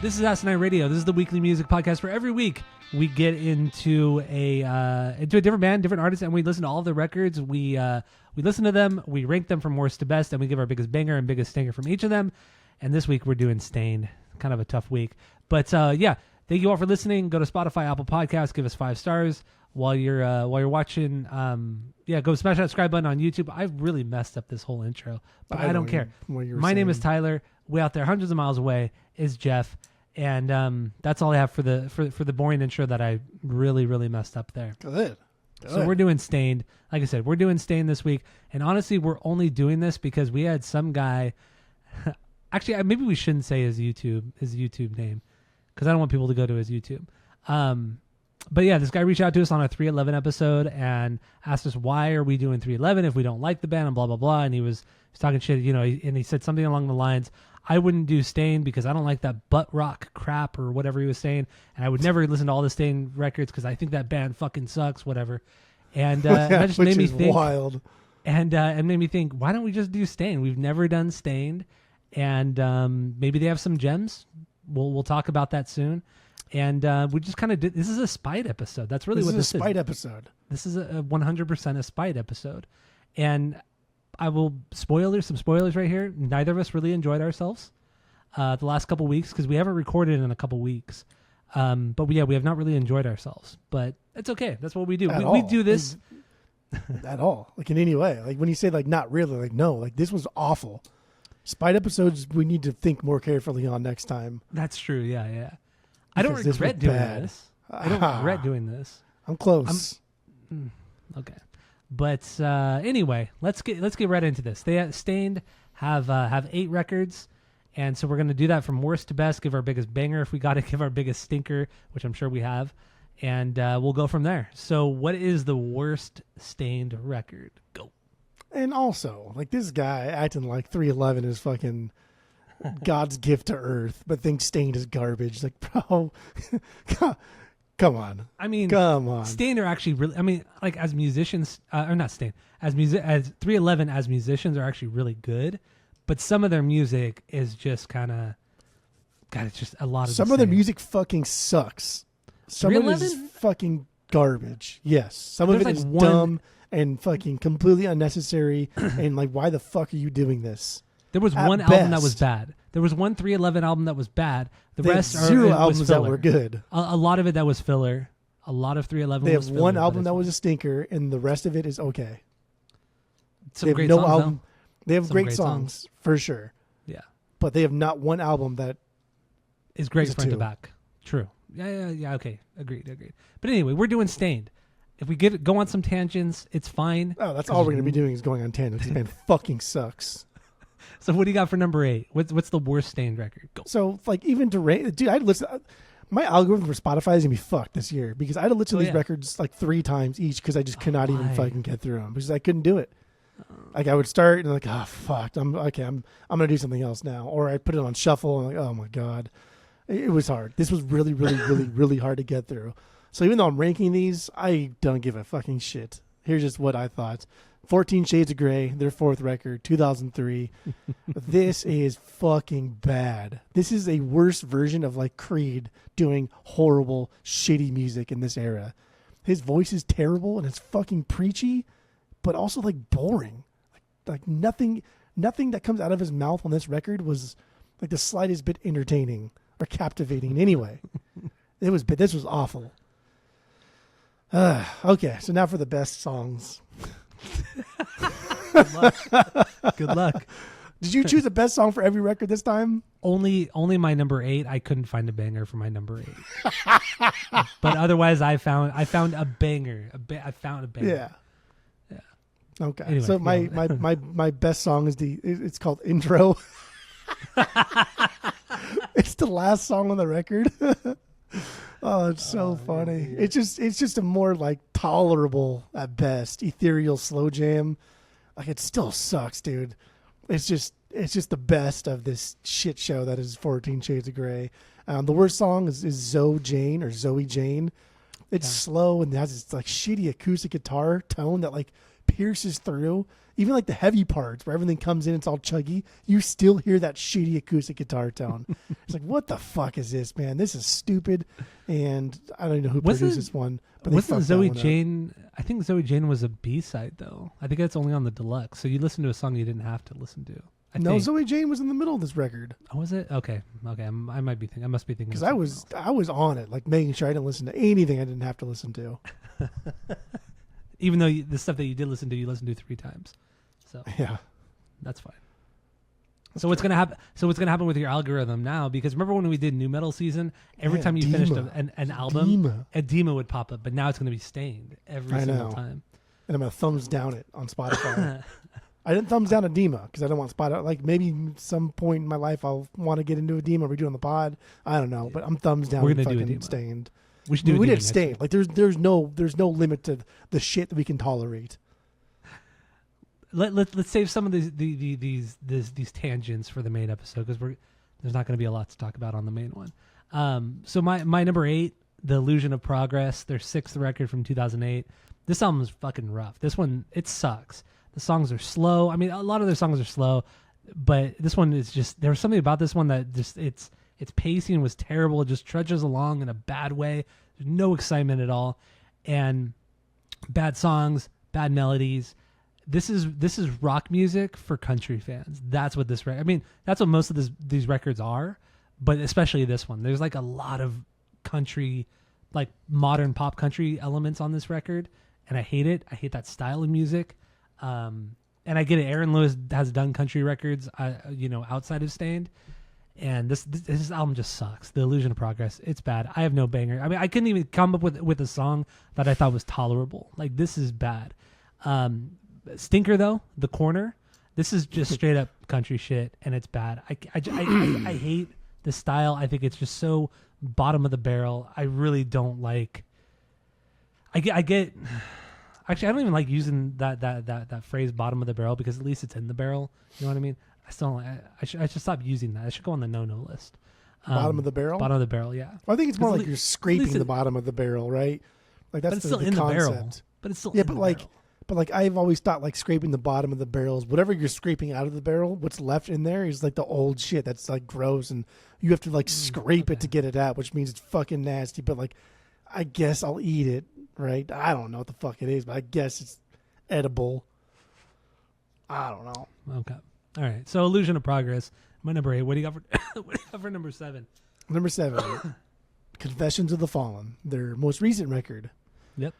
This is Asinine Radio. This is the weekly music podcast where every week we get into a different band, different artists, and we listen to all of the records. We listen to them, we rank them from worst to best, and we give our biggest banger and biggest stinker from each of them. And this week we're doing Stained. Kind of a tough week. But yeah, thank you all for listening. Go to Spotify, Apple Podcasts, give us 5 stars while you're watching. Go smash that subscribe button on YouTube. I've really messed up this whole intro, but I don't care. My name is Tyler. Way out there, hundreds of miles away, is Jeff. And that's all I have for the boring intro that I really, really messed up there. Good. So we're doing Stained. Like I said, we're doing Stained this week. And honestly, we're only doing this because we had some guy. Actually, maybe we shouldn't say his YouTube name because I don't want people to go to his YouTube. But yeah, this guy reached out to us on a 311 episode and asked us why are we doing 311 if we don't like the band and blah blah blah. And he was talking shit, and he said something along the lines, I wouldn't do Stained because I don't like that butt rock crap or whatever he was saying, and I would never listen to all the Stained records because I think that band fucking sucks, whatever. And that just made me think wild. And made me think, why don't we just do Stained? We've never done Stained, and maybe they have some gems. We'll talk about that soon. And we just kind of did. This is a Spite episode. That's really what this is. This is a Spite episode. This is a 100% a Spite episode, and I will some spoilers right here. Neither of us really enjoyed ourselves the last couple weeks because we haven't recorded in a couple weeks. But we have not really enjoyed ourselves. But it's okay. That's what we do. We do this at all, like in any way. Like when you say like not really, like no, like this was awful. Spite episodes we need to think more carefully on next time. That's true. Yeah. I don't regret doing this. I don't regret doing this. I'm close. Okay. But anyway, let's get right into this. Stained have 8 records, and so we're going to do that from worst to best, give our biggest banger if we got to, give our biggest stinker, which I'm sure we have, and we'll go from there. So what is the worst Stained record? Go. And also, like this guy acting like 311 is fucking God's gift to earth, but thinks Stained is garbage. Like, bro, come on. I mean, come on. Stained are actually really. I mean, like as musicians, or not Stained, as 311 as musicians are actually really good, but some of their music is just kind of. God, it's just a lot of. Some of their music fucking sucks. Some of it is fucking garbage. Yes, some of it is dumb and fucking completely unnecessary. And like, why the fuck are you doing this? There was one album that was bad. There was one 311 album that was bad. The rest are 0 albums that were good. A lot of it that was filler. A lot of 311 They was have filler, one album that was a stinker, and the rest of it is okay. Some great songs, though. They have great songs, for sure. Yeah. But they have not one album that is great front to back. True. Yeah, okay. Agreed. But anyway, we're doing Stained. If we go on some tangents, it's fine. Oh, that's all we're going to be doing is going on tangents. This band fucking sucks. So what do you got for number 8? What's the worst Stained record? Go. So like even to rate, dude, I'd listen. My algorithm for Spotify is gonna be fucked this year because I had to listen to these records like 3 times each because I just could not even fucking get through them because I couldn't do it. Like I would start and like, oh fuck, I'm gonna do something else now, or I'd put it on shuffle and like, oh my god, it was hard. This was really, really, really, really hard to get through. So even though I'm ranking these, I don't give a fucking shit. Here's just what I thought. 14 Shades of Grey, their 4th record, 2003. This is fucking bad. This is a worse version of like Creed doing horrible, shitty music in this era. His voice is terrible and it's fucking preachy, but also like boring. Like nothing that comes out of his mouth on this record was like the slightest bit entertaining or captivating in any way. This was awful. Okay, so now for the best songs. Good luck. Did you choose the best song for every record this time? Only my number 8. I couldn't find a banger for my number 8. But otherwise, I found a banger. I found a banger. Yeah. Okay. Anyway, so my best song is it's called Intro. It's the last song on the record. Oh, it's so funny. Yeah. It's just a more like tolerable at best ethereal slow jam. Like it still sucks, dude. It's just the best of this shit show that is 14 Shades of Grey. The worst song is Zoe Jane. It's slow and it has this like shitty acoustic guitar tone that like pierces through. Even like the heavy parts where everything comes in, it's all chuggy. You still hear that shitty acoustic guitar tone. It's like, what the fuck is this, man? This is stupid. And I don't even know who produced this one. But wasn't Zoe Jane? I think Zoe Jane was a B-side though. I think that's only on the deluxe. So you listen to a song you didn't have to listen to. I think. Zoe Jane was in the middle of this record. Oh, was it? Okay. I might be thinking. I must be thinking. Because I was on it, like making sure I didn't listen to anything I didn't have to listen to. Even though the stuff that you did listen to, you listened to 3 times. So yeah, that's fine. So what's gonna happen? So what's gonna happen with your algorithm now? Because remember when we did new metal season, every time you finished an album, Edema would pop up. But now it's gonna be Stained every single time. And I'm gonna thumbs down it on Spotify. I didn't thumbs down Edema because I don't want Spotify. Like maybe some point in my life I'll want to get into Edema. We're doing the pod. I don't know, but I'm thumbs down. We're gonna do Stained. We should do. We did Stained. Like there's no limit to the shit that we can tolerate. Let's save some of these tangents for the main episode because there's not going to be a lot to talk about on the main one. So my number 8, The Illusion of Progress, their 6th record from 2008. This album is fucking rough. This one, it sucks. The songs are slow. I mean, a lot of their songs are slow, but this one is just, there was something about this one that just its pacing was terrible. It just trudges along in a bad way. There's no excitement at all, and bad songs, bad melodies. This is rock music for country fans. That's what this I mean, that's what most of these records are, but especially this one. There's like a lot of country, like modern pop country elements on this record, and I hate it. I hate that style of music. And I get it. Aaron Lewis has done country records, outside of Stained, and this album just sucks. The Illusion of Progress, it's bad. I have no banger. I mean, I couldn't even come up with a song that I thought was tolerable. Like, this is bad. Stinker though, The Corner, this is just straight up country shit, and it's bad. I hate the style. I think it's just so bottom of the barrel. I really don't like. Actually, I don't even like using that phrase "bottom of the barrel" because at least it's in the barrel. You know what I mean? I still don't. I should stop using that. I should go on the no list. Bottom of the barrel. Bottom of the barrel. Yeah. Well, I think it's more like you're scraping the bottom of the barrel, right? Like that's but it's still in concept. The barrel. But it's still in the barrel. But like I've always thought, like scraping the bottom of the barrels, whatever you're scraping out of the barrel, what's left in there is like the old shit that's like gross, and you have to like scrape it to get it out, which means it's fucking nasty. But like, I guess I'll eat it, right? I don't know what the fuck it is, but I guess it's edible. I don't know. Okay, all right. So Illusion of Progress, my number 8. What do you got for number 7? Number 7, Confessions of the Fallen, their most recent record. Yep.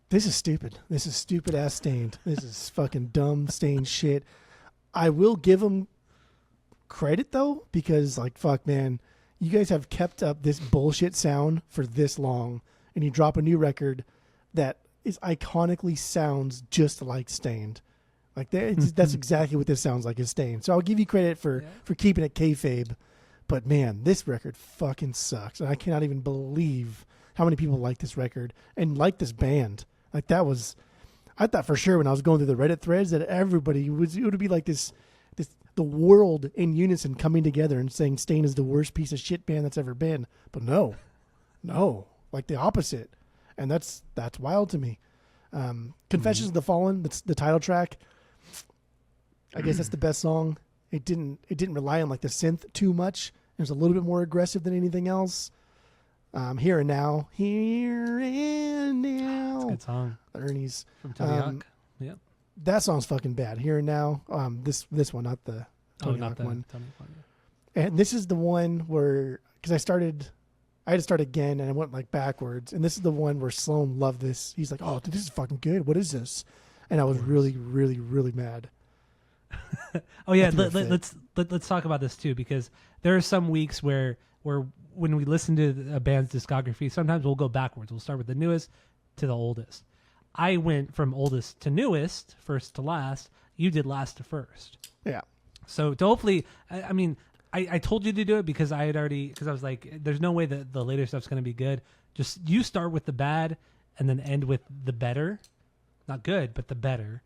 This is stupid. This is stupid ass Stained. This is fucking dumb Stained shit. I will give them credit though, because like, fuck man, you guys have kept up this bullshit sound for this long, and you drop a new record that is iconically sounds just like Stained. Like that's exactly what this sounds like is Stained. So I'll give you credit for keeping it kayfabe. But man, this record fucking sucks, and I cannot even believe how many people like this record and like this band. Like that was, I thought for sure when I was going through the Reddit threads that everybody it would be like the world in unison coming together and saying Stained is the worst piece of shit band that's ever been. But no, like the opposite. And that's wild to me. Confessions of the Fallen, that's the title track. I guess that's the best song. It didn't rely on like the synth too much. It was a little bit more aggressive than anything else. Here and Now. Here and Now. That's a good song. Ernie's. From Tony Hawk. Yep. That song's fucking bad. Here and Now. This one, not the Tony Hawk one. Tony Hawk, And this is the one where, because I had to start again and I went like backwards. And this is the one where Sloan loved this. He's like, oh, dude, this is fucking good. What is this? And I was really, really, really mad. Oh yeah, let's talk about this too, because there are some weeks where when we listen to a band's discography, sometimes we'll go backwards. We'll start with the newest to the oldest. I went from oldest to newest, first to last. You did last to first. Yeah. So to hopefully, I mean, I told you to do it because I was like, there's no way that the later stuff's going to be good. Just you start with the bad and then end with the better. Not good, but the better.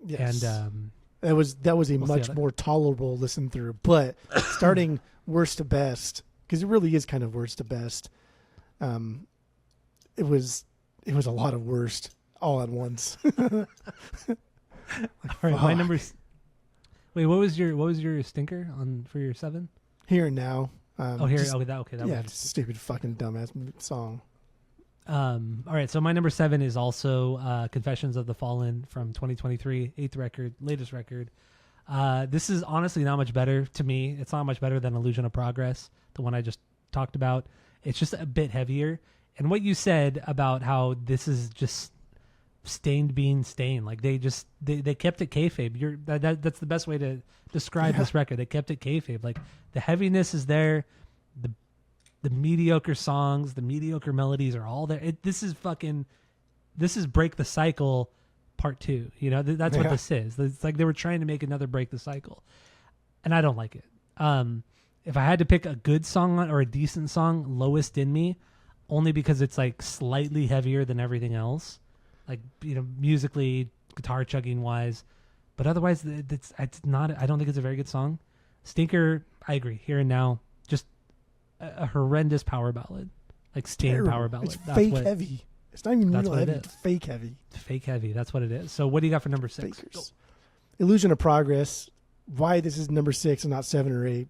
Yes. And that was a much more tolerable listen through. But starting worst to best, because it really is kind of worst to best. It was a lot of worst. all at once. All right, my numbers. Wait, what was your stinker on for your 7? Here and Now. Okay, that yeah, was just a stupid fucking dumbass song. All right, so my number 7 is also Confessions of the Fallen from 2023, 8th record, latest record. This is honestly not much better to me. It's not much better than Illusion of Progress, the one I just talked about. It's just a bit heavier. And what you said about how this is just Stained being Stained, like they kept it kayfabe. That's the best way to describe this record. They kept it kayfabe. Like the heaviness is there, the mediocre songs, the mediocre melodies are all there. This is Break the Cycle Part 2. You know, that's what this is. It's like they were trying to make another Break the Cycle, and I don't like it. If I had to pick a good song or a decent song, Lowest in Me, only because it's like slightly heavier than everything else, like, you know, musically, guitar chugging wise, but otherwise it's not. I don't think it's a very good song. Stinker, I agree. Here and Now, just a horrendous power ballad, like Stained power ballad. It's fake heavy. It's not even real heavy. It's fake heavy. Fake heavy. That's what it is. So what do you got for number 6? Fakers. Illusion of Progress. Why this is number 6 and not 7 or 8,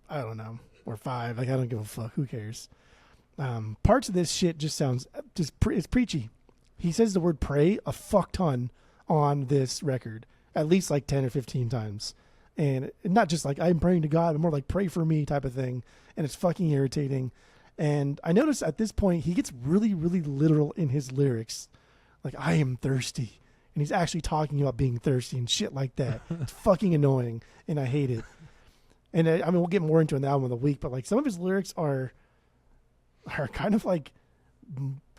I don't know. Or 5. Like, I don't give a fuck. Who cares? Parts of this shit just sounds it's preachy. He says the word pray a fuck ton on this record, at least like 10 or 15 times. And not just like I'm praying to God, but more like pray for me type of thing. And it's fucking irritating. And I notice at this point, he gets really, really literal in his lyrics. Like, I am thirsty. And he's actually talking about being thirsty and shit like that. It's fucking annoying. And I hate it. And I mean, we'll get more into an album of the week, but like some of his lyrics are kind of like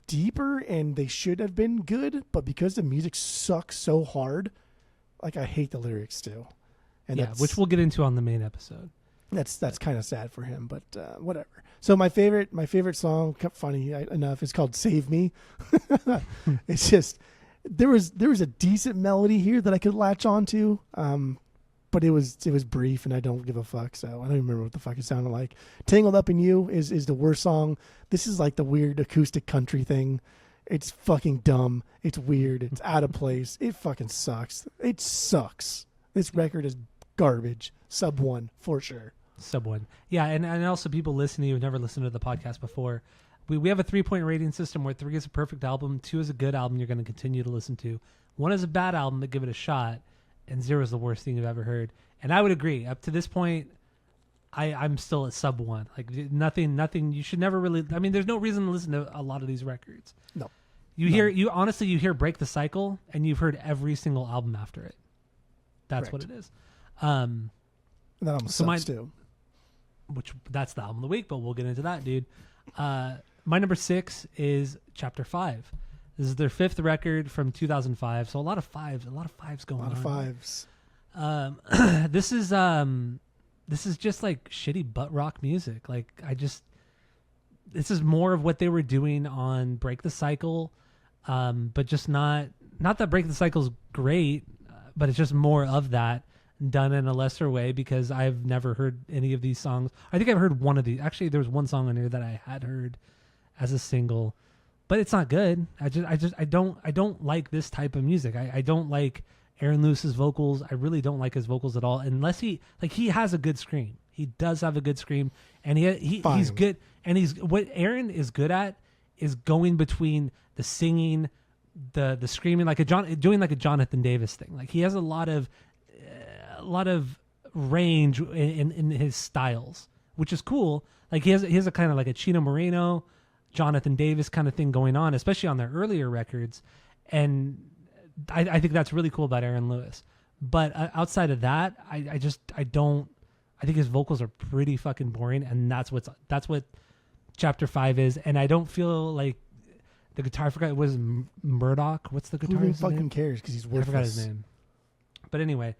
deeper and they should have been good. But because the music sucks so hard, like I hate the lyrics still. And yeah, which we'll get into on the main episode. That's kind of sad for him, but whatever. So my favorite song, funny enough, is called "Save Me." It's just there was a decent melody here that I could latch onto, but it was brief, and I don't give a fuck. So I don't even remember what the fuck it sounded like. "Tangled Up in You" is the worst song. This is like the weird acoustic country thing. It's fucking dumb. It's weird. It's out of place. It fucking sucks. It sucks. This record is garbage. Sub 1 for sure. Sub 1. Yeah, and also people listening who've never listened to the podcast before, we have a 3-point rating system where 3 is a perfect album, 2 is a good album you're going to continue to listen to, 1 is a bad album but give it a shot, and 0 is the worst thing you've ever heard. And I would agree. Up to this point, I'm still at sub 1. Like nothing. You should never really. I mean, there's no reason to listen to a lot of these records. No. You hear Break the Cycle, and you've heard every single album after it. That's Correct. what it is. That album sucks too. That's the album of the week, but we'll get into that, dude. My number 6 is Chapter 5. This is their 5th record from 2005. So a lot of fives going on. A lot of fives. This is just like shitty butt rock music. Like this is more of what they were doing on Break the Cycle, but just not that Break the Cycle's great, but it's just more of that done in a lesser way because I've never heard any of these songs. I think I've heard one of these. Actually, there was one song on here that I had heard as a single, but it's not good. I don't like this type of music. I don't like Aaron Lewis's vocals. I really don't like his vocals at all, unless he has a good scream. He does have a good scream, and he's good. And what Aaron is good at is going between the singing, the screaming, doing like a Jonathan Davis thing. Like he has a lot of range in his styles, which is cool. Like he has a kind of like a Chino Moreno, Jonathan Davis kind of thing going on, especially on their earlier records. And I think that's really cool about Aaron Lewis. But outside of that, I think his vocals are pretty fucking boring, and that's what Chapter 5 is. And I don't feel like the guitar, I forgot, it was Murdoch. What's the guitarist? Who fucking cares? Because he's worthless. I forgot his name. But anyway,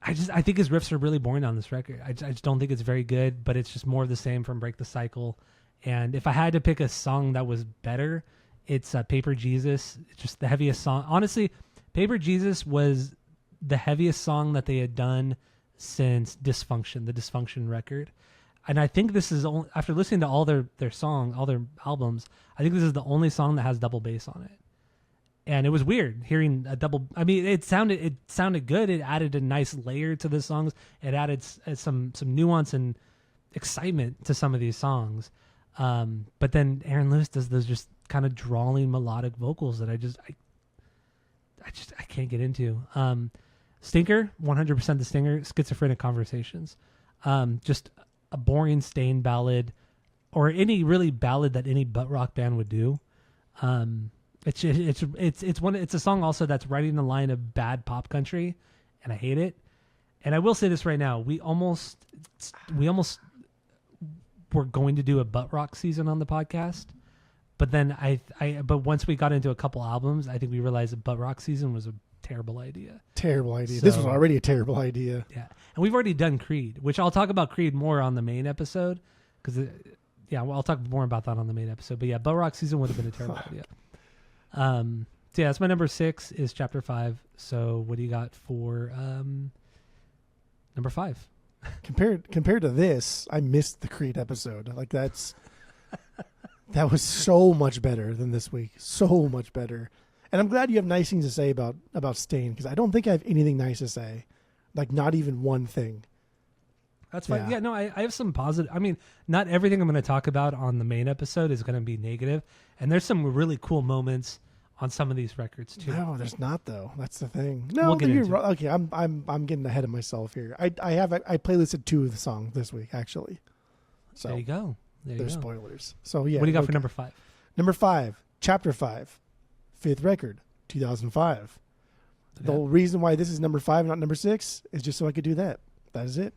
I think his riffs are really boring on this record. I just don't think it's very good, but it's just more of the same from Break the Cycle. And if I had to pick a song that was better, it's Paper Jesus. It's just the heaviest song. Honestly, Paper Jesus was the heaviest song that they had done since Dysfunction, the Dysfunction record. And I think this is only, after listening to all their albums, I think this is the only song that has double bass on it. And it was weird hearing a double. I mean, it sounded good. It added a nice layer to the songs. It added some nuance and excitement to some of these songs. But then Aaron Lewis does those just kind of drawling melodic vocals that I can't get into. Stinker, 100% the Stinger. Schizophrenic Conversations, just a boring Stain ballad, or any really ballad that any butt rock band would do. It's a song also that's right in the line of bad pop country, and I hate it. And I will say this right now: we almost were going to do a butt rock season on the podcast, but then but once we got into a couple albums, I think we realized that butt rock season was a terrible idea. Terrible idea. This was already a terrible idea. Yeah, and we've already done Creed, which I'll talk about Creed more on the main episode because. I'll talk more about that on the main episode. But yeah, butt rock season would have been a terrible idea. So yeah, that's my number 6 is Chapter 5. So what do you got for number 5? Compared to this, I missed the Creed episode. Like that was so much better than this week. So much better. And I'm glad you have nice things to say about Stain, because I don't think I have anything nice to say. Like not even one thing. That's fine. Yeah, no, I have some positive. I mean, not everything I'm going to talk about on the main episode is going to be negative, and there's some really cool moments on some of these records too. No, there's not though. That's the thing. No, we'll get into it. Okay, I'm getting ahead of myself here. I playlisted 2 of the songs this week actually. So there you go. There's spoilers. So yeah. What do you got for number 5? Number 5, Chapter 5, 5th record, 2005. The whole reason why this is number 5 and not number 6 is just so I could do that. That is it.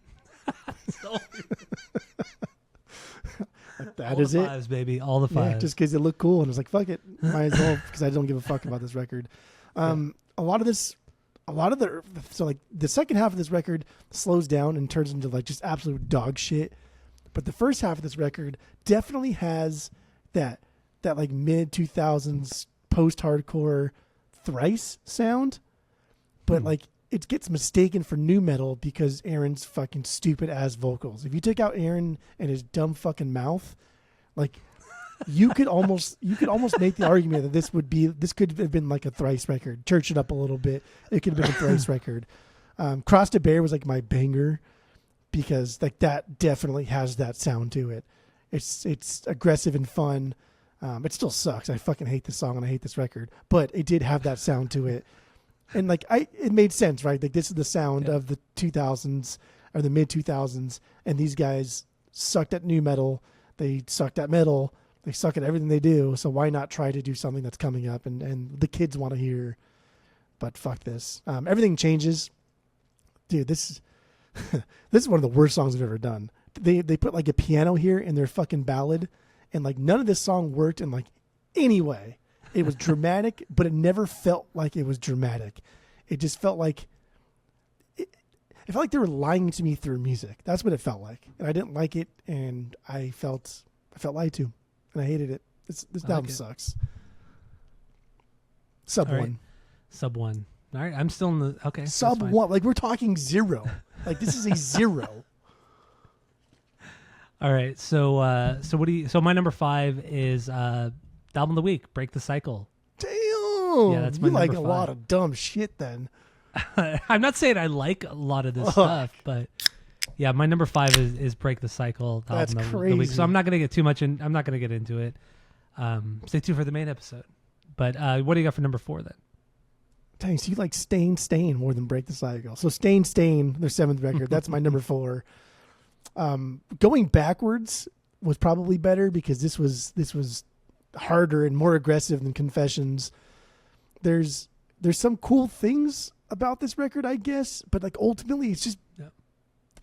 That is it. All the 5s, baby. All the 5s. Yeah, just because it looked cool, and I was like, "Fuck it, might as well," because I don't give a fuck about this record. A lot of the second half of this record slows down and turns into like just absolute dog shit. But the first half of this record definitely has that like mid 2000s post hardcore thrice sound, but like. It gets mistaken for new metal because Aaron's fucking stupid ass vocals. If you take out Aaron and his dumb fucking mouth, like you could almost make the argument that this could have been like a thrice record. Church it up a little bit. It could have been a thrice record. Cross to Bear was like my banger because like that definitely has that sound to it. It's aggressive and fun. It still sucks. I fucking hate this song and I hate this record, but it did have that sound to it. And like it made sense, right? Like this is the sound of the 2000s or the mid 2000s, and these guys sucked at new metal. They sucked at metal. They suck at everything they do. So why not try to do something that's coming up and the kids want to hear? But fuck this. Everything changes, dude. This is one of the worst songs I've ever done. They put like a piano here in their fucking ballad, and like none of this song worked in like any way. It was dramatic, but it never felt like it was dramatic. It just felt like it felt like they were lying to me through music. That's what it felt like, and I didn't like it, and I felt lied to, and I hated it. This album sucks. Sub 1. Right. Sub 1. All right, I'm still in the okay. Sub 1, like we're talking 0. Like this is a 0. All right, so so my number 5 is album of the week, Break the Cycle. Damn. Yeah, that's my you like number 5. A lot of dumb shit then. I'm not saying I like a lot of this stuff, but yeah, my number 5 is Break the Cycle. That's album crazy. Of the week. So I'm not going to get too much in. I'm not going to get into it. Stay tuned for the main episode. But what do you got for number 4 then? Dang, so you like Stain more than Break the Cycle. So Stain, their 7th record. That's my number 4. Going backwards was probably better because this was harder and more aggressive than Confessions. There's some cool things about this record, I guess, but like ultimately it's just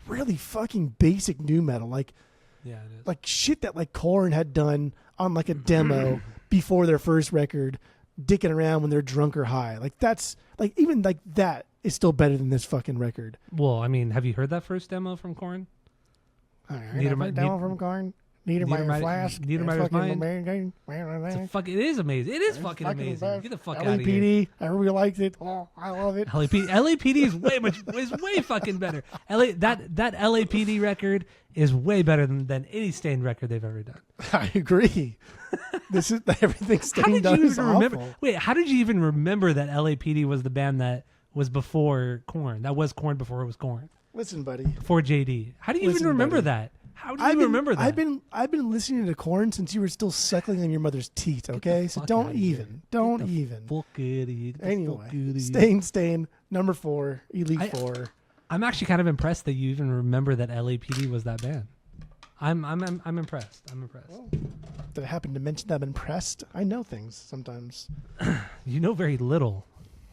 really fucking basic new metal. Like it is. Like shit that like Korn had done on like a demo before their first record, dicking around when they're drunk or high. Like that's like even like that is still better than this fucking record. Well, I mean, have you heard that first demo from Korn? Demo from Korn? Niedermeyer flask. Niedermeyer's Mine. It is amazing. It is fucking amazing. Get the fuck out of here. LAPD. Everybody likes it. Oh, I love it. LAPD is way fucking better. That LAPD record is way better than any Stained record they've ever done. I agree. This is everything Stained How did does you is even awful. remember? Wait, how did you even remember that LAPD was the band that was before Korn? That was Korn before it was Korn. Listen, buddy. Before JD. How do you even remember that? How do you remember that? I've been listening to Korn since you were still suckling on your mother's teeth. Okay, so don't even. Anyway, Stain, number 4, Elite 4. I'm actually kind of impressed that you even remember that LAPD was that band. I'm impressed. I'm impressed. Well, did I happen to mention that I'm impressed? I know things sometimes. You know very little,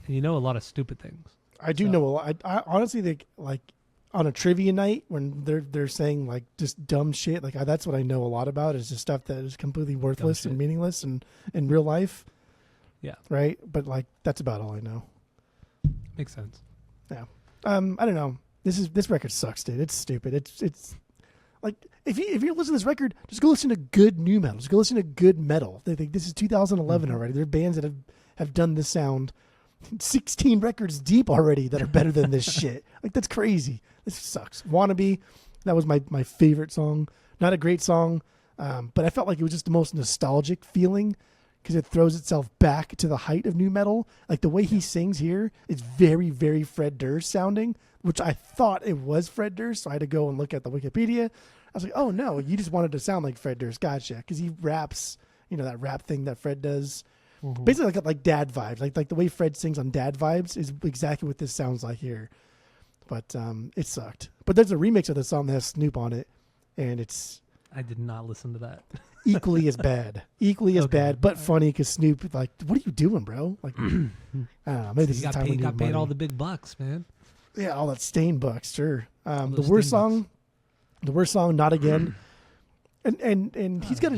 and you know a lot of stupid things. I do know a lot. I honestly think, like, on a trivia night when they're saying like just dumb shit, like that's what I know a lot about is just stuff that is completely worthless and meaningless and in real life. Yeah. Right. But like that's about all I know. Makes sense. Yeah. I don't know. This record sucks, dude. It's stupid. It's like if you listen to this record, just go listen to good new metal. Just go listen to good metal. They think this is 2011 already. There are bands that have done this sound 16 records deep already that are better than this shit. Like that's crazy. This sucks. Wannabe, that was my favorite song. Not a great song, but I felt like it was just the most nostalgic feeling because it throws itself back to the height of new metal. Like the way he sings here is very, very Fred Durst sounding, which I thought it was Fred Durst. So I had to go and look at the Wikipedia. I was like, oh no, you just wanted to sound like Fred Durst. Gotcha. Because he raps, that rap thing that Fred does. Mm-hmm. Basically like dad vibes. Like the way Fred sings on Dad Vibes is exactly what this sounds like here. But it sucked. But there's a remix of the song that has Snoop on it, and I did not listen to that. equally as bad. Equally as bad, but funny because Snoop, like, what are you doing, bro? Like, I don't know. Maybe this is the time we got paid money. all the big bucks, man. Yeah, all that Stain bucks, sure. The worst song, Not Again. And he's got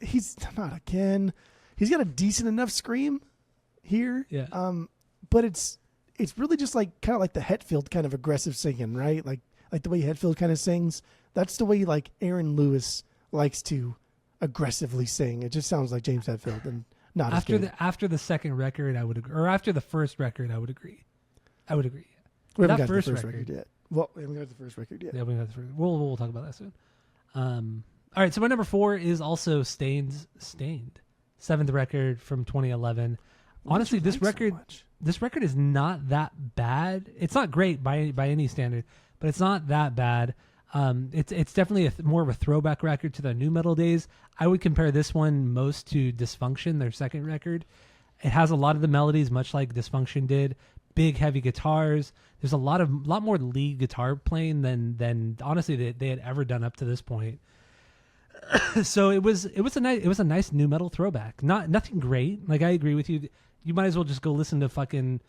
he's not again. He's got a decent enough scream here. Yeah. But it's really just like kind of like the Hetfield kind of aggressive singing, right? Like the way Hetfield kind of sings. That's the way like Aaron Lewis likes to aggressively sing. It just sounds like James Hetfield and not after as good. After the second record, I would agree, or after the first record, I would agree. We haven't got the first record yet. Well, we haven't got the first record yet. Yeah, we got the first. We'll talk about that soon. All right, so my number 4 is also Stained. 7th record from 2011. Honestly, this record is not that bad. It's not great by any standard, but it's not that bad. It's definitely more of a throwback record to the new metal days. I would compare this one most to Dysfunction, their second record. It has a lot of the melodies, much like Dysfunction did. Big heavy guitars. There's a lot more lead guitar playing than honestly they had ever done up to this point. So it was a nice new metal throwback. Nothing great. Like I agree with you. You might as well just go listen to fucking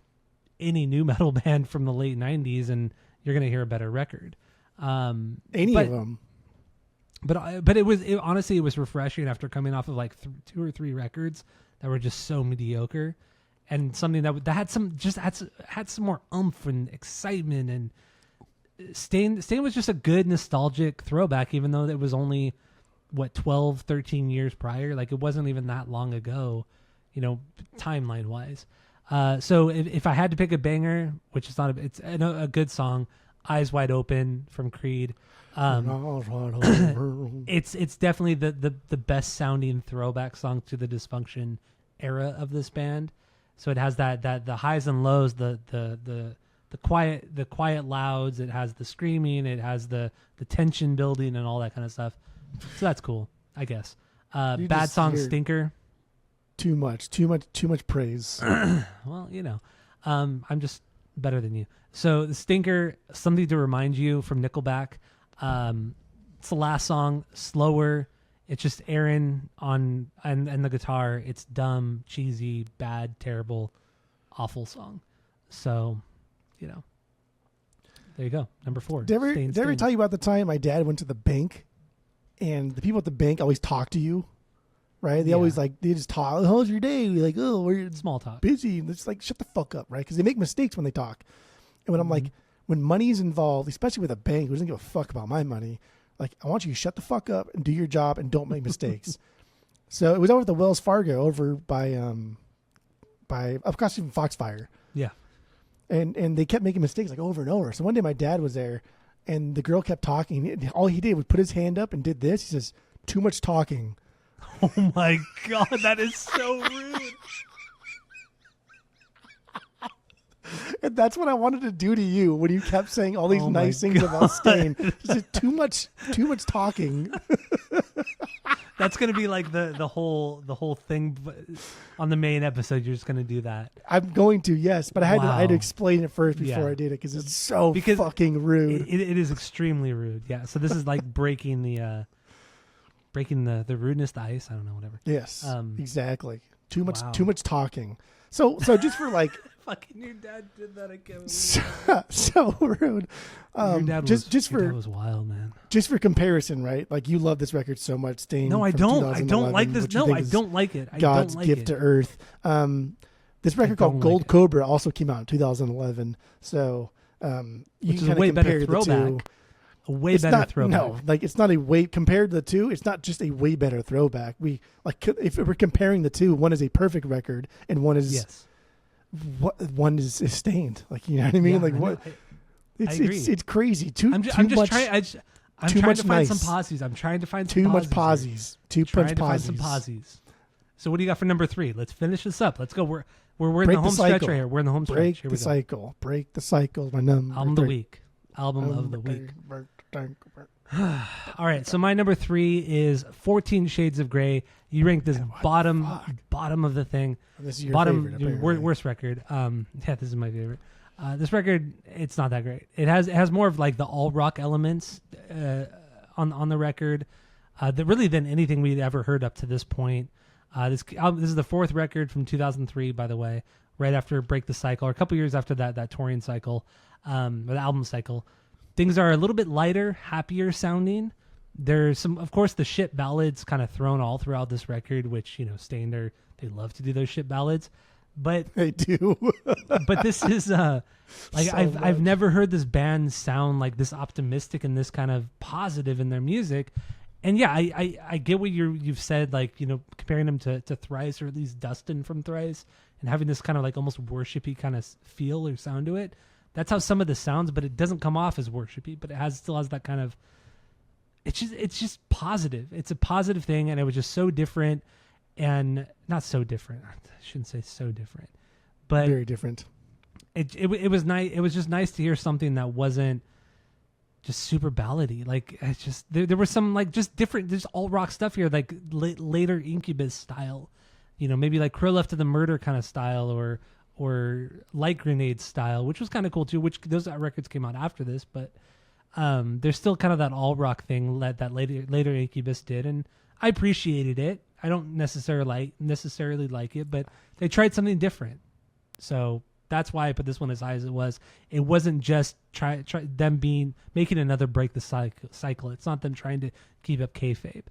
any new metal band from the late 90s and you're gonna hear a better record. Any of them. But honestly it was refreshing after coming off of like 2 or 3 records that were just so mediocre, and something that had some more oomph and excitement. And Stain was just a good nostalgic throwback, even though it was only 12, 13 years prior. Like it wasn't even that long ago, timeline wise. So if I had to pick a banger, which is not it's a good song, Eyes Wide Open from Creed. It's definitely the best sounding throwback song to the Dysfunction era of this band. So it has that the highs and lows, the quiet louds. It has the screaming. It has the tension building and all that kind of stuff. So that's cool, I guess. Bad song Stinker. Too much praise. Well, I'm just better than you. So the Stinker, Something to Remind You from Nickelback. It's the last song, slower. It's just Aaron and the guitar. It's dumb, cheesy, bad, terrible, awful song. So, there you go. Number 4. Did I ever tell you about the time my dad went to the bank and the people at the bank always talk to you? Right? They always they just talk. How's your day? We're like, oh, we're small talk. Busy. And it's like, shut the fuck up, right? Because they make mistakes when they talk. And when I'm like, when money's involved, especially with a bank who doesn't give a fuck about my money, Like, I want you to shut the fuck up and do your job and don't make mistakes. So it was over at the Wells Fargo over by across from Foxfire. Yeah. And they kept making mistakes like over and over. So one day my dad was there and the girl kept talking. And all he did was put his hand up and did this. He says, "Too much talking." Oh my God, that is so rude. And that's what I wanted to do to you when you kept saying all these nice things about Staind. Just too much talking. That's gonna be like the whole thing on the main episode. You're just gonna do that. I'm going to, yes, but I had to explain it first before I did it because it's so fucking rude. It is extremely rude. Yeah. So this is like breaking the rudeness, the ice. I don't know, whatever. Yes. Exactly. Too much talking. So just for like. Fucking your dad did that again. So rude. Your dad was wild, man. Just for comparison, right? Like you love this record so much, Staind. No, I don't. I don't like this. No, I don't like it. God's gift to Earth. This record called Gold Cobra also came out in 2011. So you can kind of compare the two. A way better throwback. No, like it's not a way compared to the two. It's not just a way better throwback. We like if we're comparing the two, one is a perfect record and one is one is Staind. Like, you know what I mean? Yeah, like what? It's crazy. I'm trying to find some pauses. I'm trying to find too much pauses. Some pauses. So what do you got for number 3? Let's finish this up. Let's go. We're in the home stretch right here. We're in the home stretch. Break the cycle. Break the cycle. My number. Album of the week. All right, so my number 3 is 14 Shades of Grey. You ranked this bottom of the thing. This is your favorite, worst record. This is my favorite. This record, it's not that great. It has more of like the all rock elements on the record than anything we'd ever heard up to this point. This is the 4th record from 2003, by the way, right after Break the Cycle, or a couple years after that touring cycle, or the album cycle. Things are a little bit lighter, happier sounding. There's some, of course, the shit ballads kind of thrown all throughout this record, which, you know, Staind, they love to do those shit ballads, but they do. But this is I've never heard this band sound like this optimistic and this kind of positive in their music. And yeah, I get what you've said, like, you know, comparing them to Thrice, or at least Dustin from Thrice, and having this kind of like almost worshipy kind of feel or sound to it. That's how some of this sounds, but it doesn't come off as worshipy, but it still has that kind of, it's just positive. It's a positive thing. And it was just so different, and not so different. I shouldn't say so different, but very different. It was nice. It was just nice to hear something that wasn't just super ballady. Like, it's just, there was some like just different, there's all rock stuff here, like later Incubus style, you know, maybe like Krill After the Murder kind of style, or Light Grenade style, which was kind of cool too, which those records came out after this, but there's still kind of that all rock thing that later Incubus did, and I appreciated it. I don't necessarily like it, but they tried something different. So that's why I put this one as high as it was. It wasn't just them making another Break the Cycle. It's not them trying to keep up kayfabe.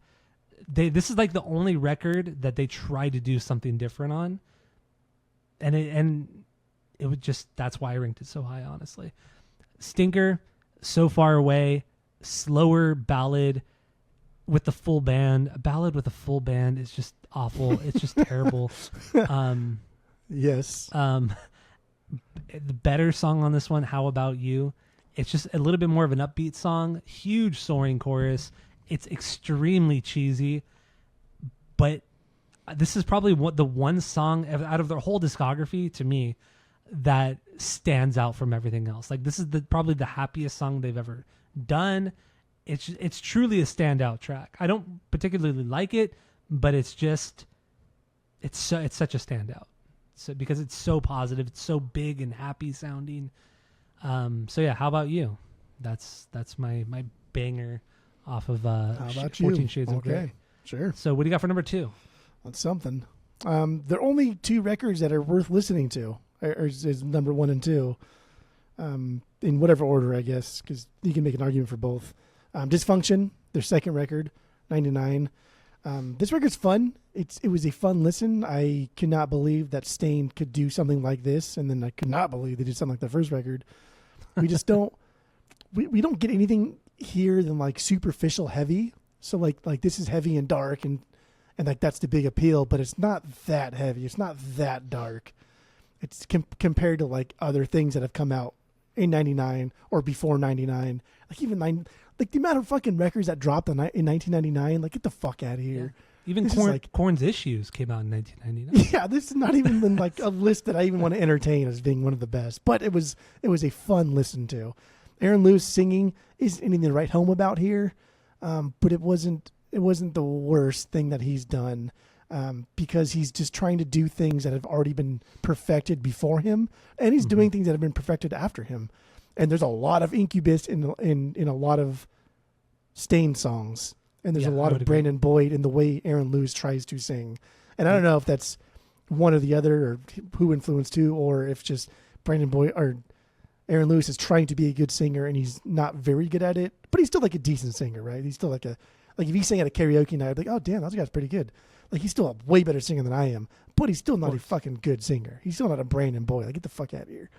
This is like the only record that they tried to do something different on. And it would just, that's why I ranked it so high, honestly. Stinker, So Far Away, slower ballad with the full band. A ballad with a full band is just awful. It's just terrible. Yes. The better song on this one, How About You? It's just a little bit more of an upbeat song. Huge soaring chorus. It's extremely cheesy, but this is probably the one song out of their whole discography to me that stands out from everything else. Like, this is probably the happiest song they've ever done. It's truly a standout track. I don't particularly like it, but it's such a standout. So because it's so positive, it's so big and happy sounding. So yeah, How About You? That's my banger off of 14 Shades of Grey. Sure. So what do you got for number 2? That's something. There are only 2 records that are worth listening to, or is number 1 and 2, in whatever order, I guess, because you can make an argument for both. Dysfunction, their second record, 99. This record's fun. It was a fun listen. I cannot believe that Staind could do something like this, and then I could not believe they did something like the first record. We just don't. We don't get anything hear than like superficial heavy. So like this is heavy and dark and like that's the big appeal, but it's not that heavy. It's not that dark. It's compared to like other things that have come out in 99 or before 99. Like even like the amount of fucking records that dropped in 1999, like get the fuck out of here. Yeah. Even Korn's Issues came out in 1999. Yeah, this is not even in like a list that I even want to entertain as being one of the best. But it was a fun listen to. Aaron Lewis singing isn't anything to write home about here, but it wasn't the worst thing that he's done, because he's just trying to do things that have already been perfected before him, and he's doing things that have been perfected after him. And there's a lot of Incubus in a lot of Stain songs. And there's a lot of Brandon Boyd in the way Aaron Lewis tries to sing. And I don't know if that's one or the other or who influenced who, or if just Brandon Boyd or Aaron Lewis is trying to be a good singer and he's not very good at it, but he's still like a decent singer, right? He's still like if he sang at a karaoke night, I'd be like, oh damn, that guy's pretty good. Like he's still a way better singer than I am, but he's still not a fucking good singer. He's still not a Brandon Boyd. Like get the fuck out of here.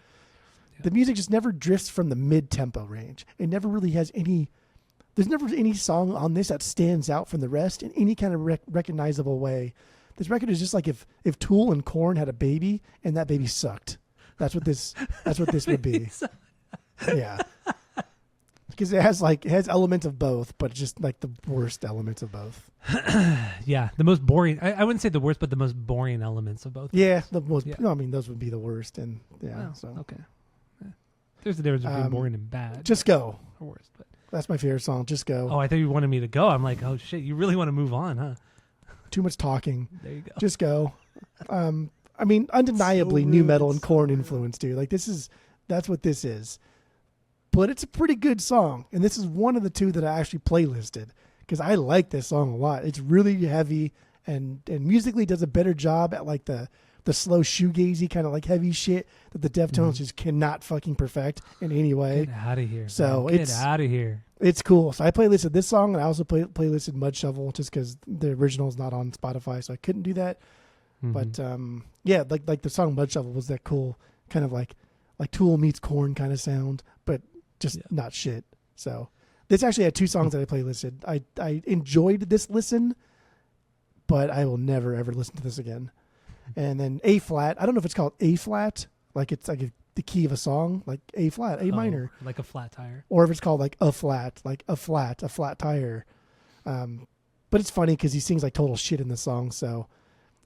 Yeah. The music just never drifts from the mid-tempo range. It never really has any... There's never any song on this that stands out from the rest in any kind of recognizable way. This record is just like if Tool and Korn had a baby and that baby sucked. That's what this would be. Yeah. Because it has elements of both, but just like the worst elements of both. Yeah, the most boring. I wouldn't say the worst, but the most boring elements of both. Yeah, the most. Yeah. No, I mean those would be the worst, and yeah. Oh, so okay. Yeah. There's a difference between boring and bad. Just Go. Or worst, but. That's my favorite song. Just Go. Oh, I thought you wanted me to go. I'm like, oh shit, you really want to move on, huh? Too much talking. There you go. Just Go. I mean, undeniably new metal and Korn influence, dude. Like that's what this is. But it's a pretty good song, and this is one of the two that I actually playlisted because I like this song a lot. It's really heavy and musically does a better job at like the slow shoegazy kind of like heavy shit that the Deftones just cannot fucking perfect in any way. Get out of here. So get out of here. It's cool. So I playlisted this song and I also playlisted Mud Shovel just because the original is not on Spotify, so I couldn't do that. But yeah, like the song Mud Shovel was that cool kind of like Tool meets Korn kind of sound, but just not shit. So this actually had two songs that I playlisted. I enjoyed this listen, but I will never ever listen to this again. And then A flat. I don't know if it's called A flat, like it's like the key of a song, like A flat, A minor, like a flat tire, or if it's called like a flat tire. But it's funny because he sings like total shit in the song, so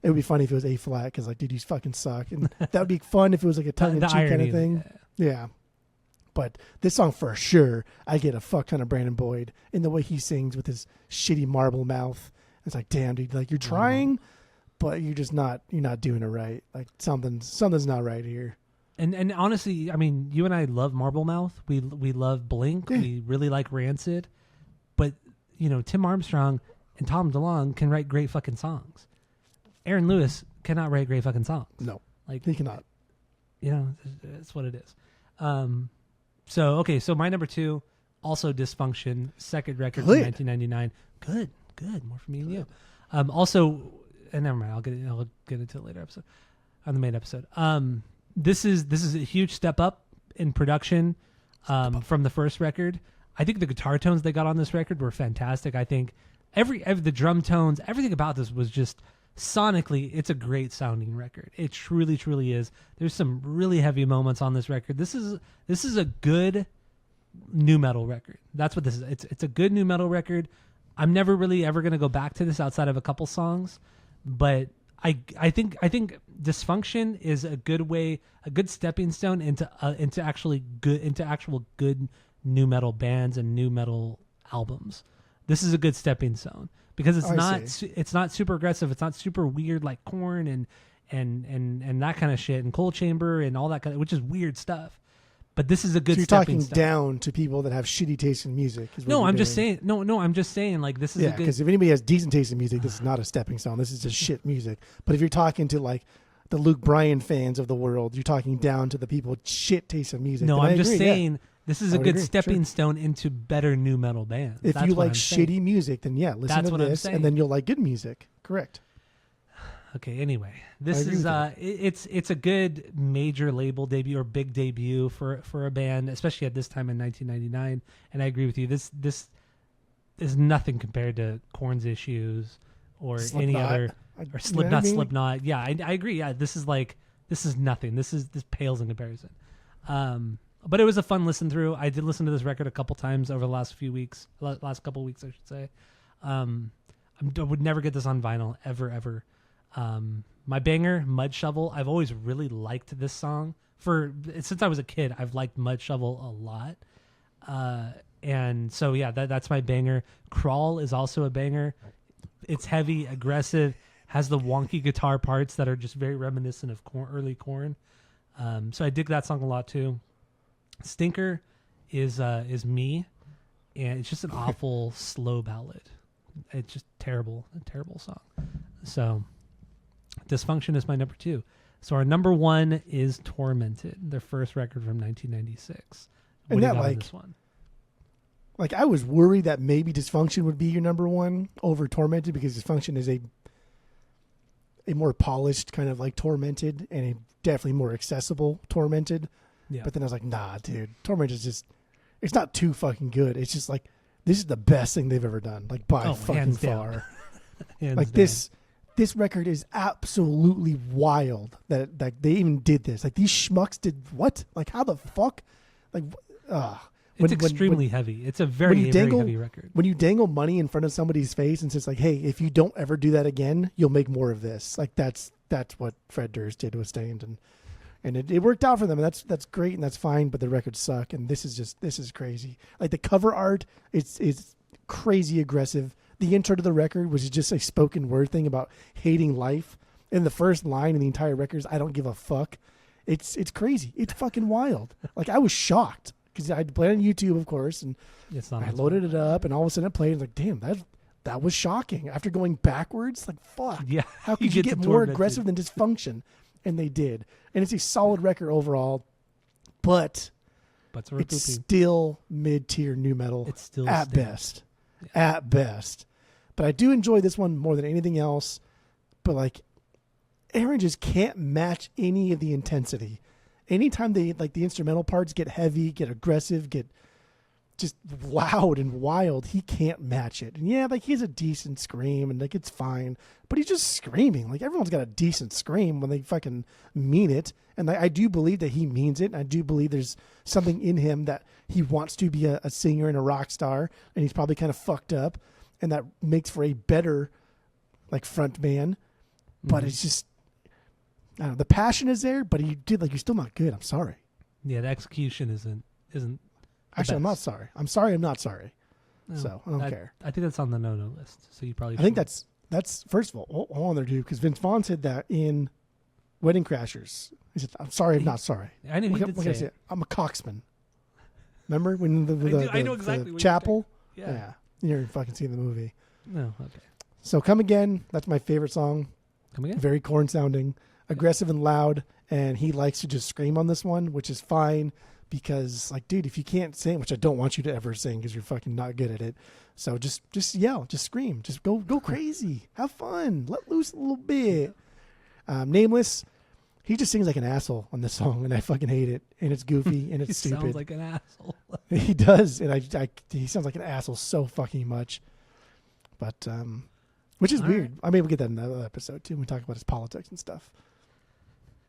it would be funny if it was A flat because like, dude, you fucking suck, and that would be fun if it was like a tongue in cheek kind of thing. Yeah. But this song for sure, I get a fuck ton of Brandon Boyd in the way he sings with his shitty marble mouth. It's like, damn, dude, like you're trying. But you're not doing it right. Like something's not right here. And honestly, I mean, you and I love Marble Mouth. We love Blink. Yeah. We really like Rancid. But Tim Armstrong and Tom DeLonge can write great fucking songs. Aaron Lewis cannot write great fucking songs. No, like he cannot. That's what it is. So my number 2, also Dysfunction, second record from 1999. Good, more for me and you. Also. And never mind. I'll get into it later episode, on the main episode. This is a huge step up in production from the first record. I think the guitar tones they got on this record were fantastic. I think every the drum tones, everything about this was just sonically, it's a great sounding record. It truly, truly is. There's some really heavy moments on this record. This is a good nu metal record. That's what this is. It's a good nu metal record. I'm never really ever gonna go back to this outside of a couple songs. But I think Dysfunction is a good stepping stone into actual good nu metal bands and nu metal albums. This is a good stepping stone because it's not super aggressive. It's not super weird like Korn and that kind of shit and Cold Chamber and all that kind of, which is weird stuff. But this is a good. So you're talking down to people that have shitty taste in music. I'm just saying. No, I'm just saying. Like this is a good. Because if anybody has decent taste in music, this is not a stepping stone. This is just shit music. But if you're talking to like the Luke Bryan fans of the world, you're talking down to the people with shit taste in music. No, I'm just saying this is a good stepping stone into better nu metal bands. If you like shitty music, then listen to this, and then you'll like good music. Correct. Okay. Anyway, this agree is with it's a good major label debut or big debut for a band, especially at this time in 1999. And I agree with you. This is nothing compared to Korn's Issues or Slipknot. any other or Slipknot. You know what I mean? Slipknot. Yeah, I agree. Yeah, this is nothing. This pales in comparison. But it was a fun listen through. I did listen to this record a couple times over the last couple weeks, I should say. I would never get this on vinyl ever. My banger, Mud Shovel. I've always really liked this song since I was a kid. I've liked Mud Shovel a lot. And so yeah, that's my banger. Crawl is also a banger. It's heavy, aggressive, has the wonky guitar parts that are just very reminiscent of early Korn. So I dig that song a lot too. Stinker is me, and it's just an awful slow ballad. It's just a terrible song. So Dysfunction is my number 2. So our number 1 is Tormented, their first record from 1996. What And do you that, got on this one? Like, I was worried that maybe Dysfunction would be your number 1 over Tormented, because Dysfunction is a more polished kind of like Tormented, and a definitely more accessible Tormented. Yeah. But then I was like, nah, dude, Tormented is just, it's not too fucking good. It's just like, this is the best thing they've ever done, like by fucking hands far. down. Hands Like down. this record is absolutely wild that they even did this. Like, these schmucks did what? Like, how the fuck? Like, It's extremely heavy. It's a very, very heavy record. When you dangle money in front of somebody's face and says like, hey, if you don't ever do that again, you'll make more of this. Like, that's what Fred Durst did with Stained, and it worked out for them. And that's great and that's fine. But the records suck, and this is crazy. Like, the cover art, it's crazy aggressive. The intro to the record was just a spoken word thing about hating life. And the first line in the entire record is, I don't give a fuck. It's crazy. It's fucking wild. Like, I was shocked because I'd play on YouTube, of course, and I loaded it up, and all of a sudden it played. And like, damn, that was shocking. After going backwards, like, fuck. Yeah, how could you get more aggressive than Dysfunction? And they did. And it's a solid record overall, but it's still mid-tier new metal. It's still at best. Yeah. At best. But I do enjoy this one more than anything else. But like, Aaron just can't match any of the intensity. Anytime the instrumental parts get heavy, get aggressive, get just loud and wild, he can't match it. And yeah, like, he has a decent scream and like, it's fine, but he's just screaming. Like, everyone's got a decent scream when they fucking mean it. And I do believe that he means it. And I do believe there's something in him that he wants to be a singer and a rock star, and he's probably kind of fucked up, and that makes for a better like front man. But it's just, I don't know, the passion is there, but you're still not good. I'm sorry. Yeah, the execution isn't. Actually, I'm not sorry. I'm sorry. I'm not sorry. No, so I don't care. I think that's on the no list. So you probably. I think that's first of all. Hold on there, dude, because Vince Vaughn said that in Wedding Crashers. He said, "I'm sorry. I'm not sorry." I know he did say it. I'm a coxman. Remember when I know exactly the what chapel? You're saying. Yeah. You never fucking seen the movie. No. Okay. So Come Again. That's my favorite song. Come Again. Very Korn sounding, aggressive and loud, and he likes to just scream on this one, which is fine. Because, like, dude, if you can't sing, which I don't want you to ever sing because you're fucking not good at it, so just yell, just scream, just go crazy, have fun, let loose a little bit. Nameless, he just sings like an asshole on this song, and I fucking hate it, and it's goofy and it's stupid. He sounds like an asshole. He does, and he sounds like an asshole so fucking much. But which is weird. I mean, we'll get that in another episode too. When we talk about his politics and stuff.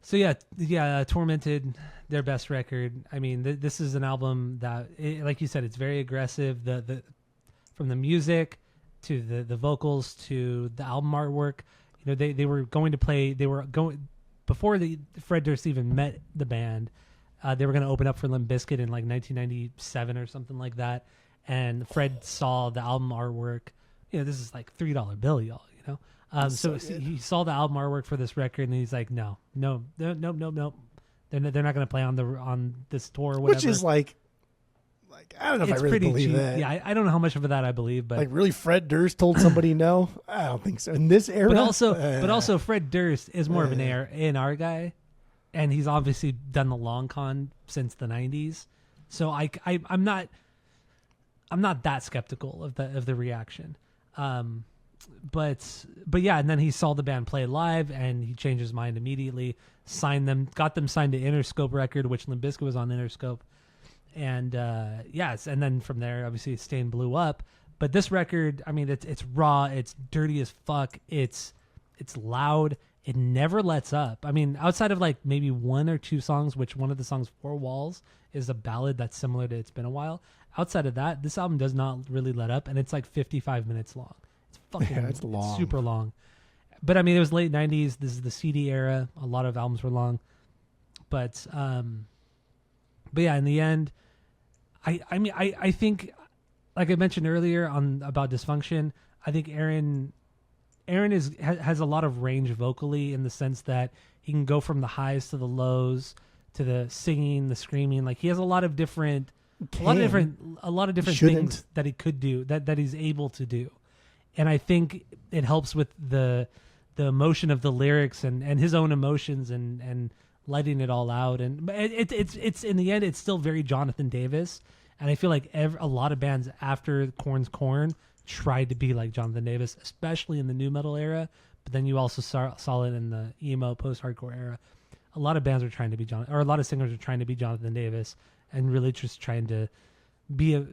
So yeah, Tormented, their best record. I mean, this is an album that, like you said, it's very aggressive. The from the music to the vocals to the album artwork. You know, they were going to play. They were going before Fred Durst even met the band. They were going to open up for Limp Bizkit in like 1997 or something like that. And Fred saw the album artwork. You know, this is like $3 bill, y'all. You know. So he saw the album artwork for this record, and he's like, no. They're not going to play on this tour or whatever. Which is like I don't know if I really believe cheap. that. Yeah, I don't know how much of that I believe, but like, really, Fred Durst told somebody no? I don't think so. In this era, but also Fred Durst is more of an A&R guy, and he's obviously done the long con since the 90s. So I'm not that skeptical of the reaction. but yeah, and then he saw the band play live, and he changed his mind immediately. Signed them, got them signed to Interscope record, which Limp Bizkit was on Interscope, and yes, and then from there, obviously, Stain blew up. But this record, I mean, it's raw, it's dirty as fuck, it's loud, it never lets up. I mean, outside of like maybe one or two songs, which one of the songs, Four Walls, is a ballad that's similar to It's Been a While. Outside of that, this album does not really let up, and it's like 55 minutes long. It's fucking it's long. Super long. But I mean, it was late 90s. This is the CD era. A lot of albums were long. But yeah, in the end, I think, like I mentioned earlier about Dysfunction, I think Aaron has a lot of range vocally, in the sense that he can go from the highs to the lows, to the singing, the screaming. Like, he has a lot of different things that he could do, that he's able to do. And I think it helps with the emotion of the lyrics and his own emotions and letting it all out. And it's in the end, it's still very Jonathan Davis. And I feel like a lot of bands after Korn's Korn tried to be like Jonathan Davis, especially in the nu metal era. But then you also saw it in the emo post-hardcore era. A lot of bands are trying to be a lot of singers are trying to be Jonathan Davis, and really just trying to be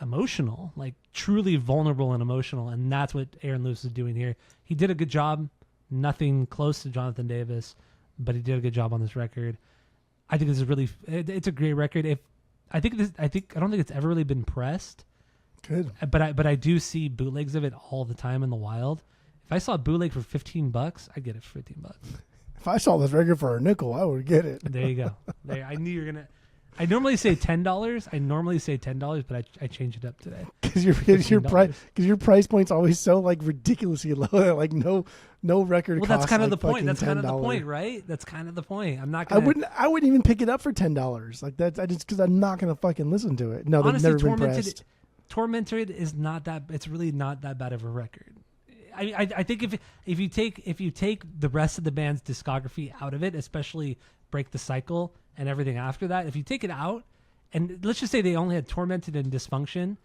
emotional, like truly vulnerable and emotional. And that's what Aaron Lewis is doing here. He did a good job. Nothing close to Jonathan Davis, but he did a good job on this record. I think this is really, it's a great record. I don't think it's ever really been pressed. Good. But I do see bootlegs of it all the time in the wild. If I saw a bootleg for $15, I'd get it for $15. If I saw this record for a nickel, I would get it. There you go. I knew you were gonna. I normally say $10. But I changed it up today. Because your price point's always so like ridiculously low. Like no record. Well, that's kind of the point. That's kind of the point, right? That's kind of the point. I'm not. I wouldn't even pick it up for $10. Like that. Because I'm not gonna fucking listen to it. No, honestly, they've never been pressed. Tormented is not that. It's really not that bad of a record. I think if you take the rest of the band's discography out of it, especially Break the Cycle and everything after that, if you take it out, and let's just say they only had Tormented and Dysfunction,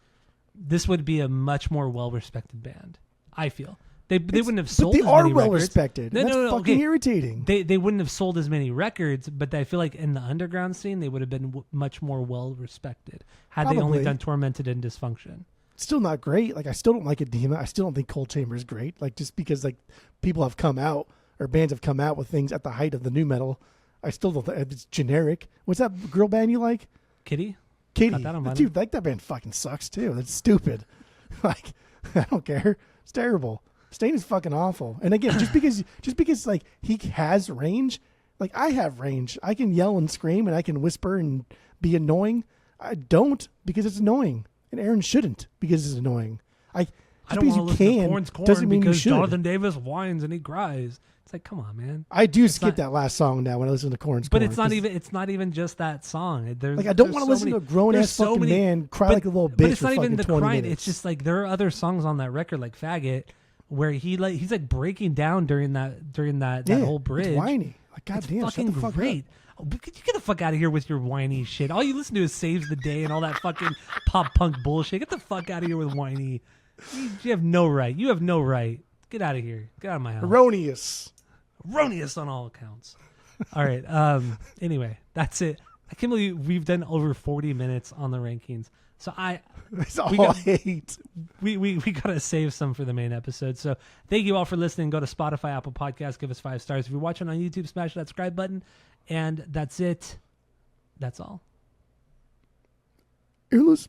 this would be a much more well-respected band. I feel they wouldn't have sold. But they as are many well records. respected. No, That's fucking irritating. They wouldn't have sold as many records, but I feel like in the underground scene they would have been much more well-respected had they only done Tormented and Dysfunction. Still not great. Like, I still don't like Edema. I still don't think Cold Chamber is great. Like, just because like people have come out, or bands have come out with things at the height of the nu metal, I still don't think it's generic. What's that girl band you like? Katie. Dude, like that band fucking sucks too. That's stupid. Like, I don't care. It's terrible. Stain is fucking awful. And again, just because like he has range, like I have range. I can yell and scream and I can whisper and be annoying. I don't, because it's annoying. And Aaron shouldn't, because it's annoying. I don't want to listen to Korn's Korn doesn't mean because you should. Jonathan Davis whines and he cries. It's like, come on, man. I do skip that last song now when I listen to Korn's But Korn. It's not even just that song. Like, I don't want to listen to a grown ass fucking man cry like a little bitch. But it's not for even the crying. Minutes. It's just like there are other songs on that record, like Faggot, where he's like breaking down during that whole bridge. It's whiny. Like, goddamn, fucking shut the fuck great. up. Oh, get the fuck out of here with your whiny shit. All you listen to is Saves the Day and all that fucking pop punk bullshit. Get the fuck out of here with whiny. You have no right. You have no right. Get out of here. Get out of my house. Erroneous On all accounts. All right. Anyway, that's it. I can't believe we've done over 40 minutes on the rankings. So That's all I hate. We gotta save some for the main episode. So thank you all for listening. Go to Spotify, Apple Podcasts, give us 5 stars. If you're watching on YouTube, smash that subscribe button. And that's it. That's all. Earless.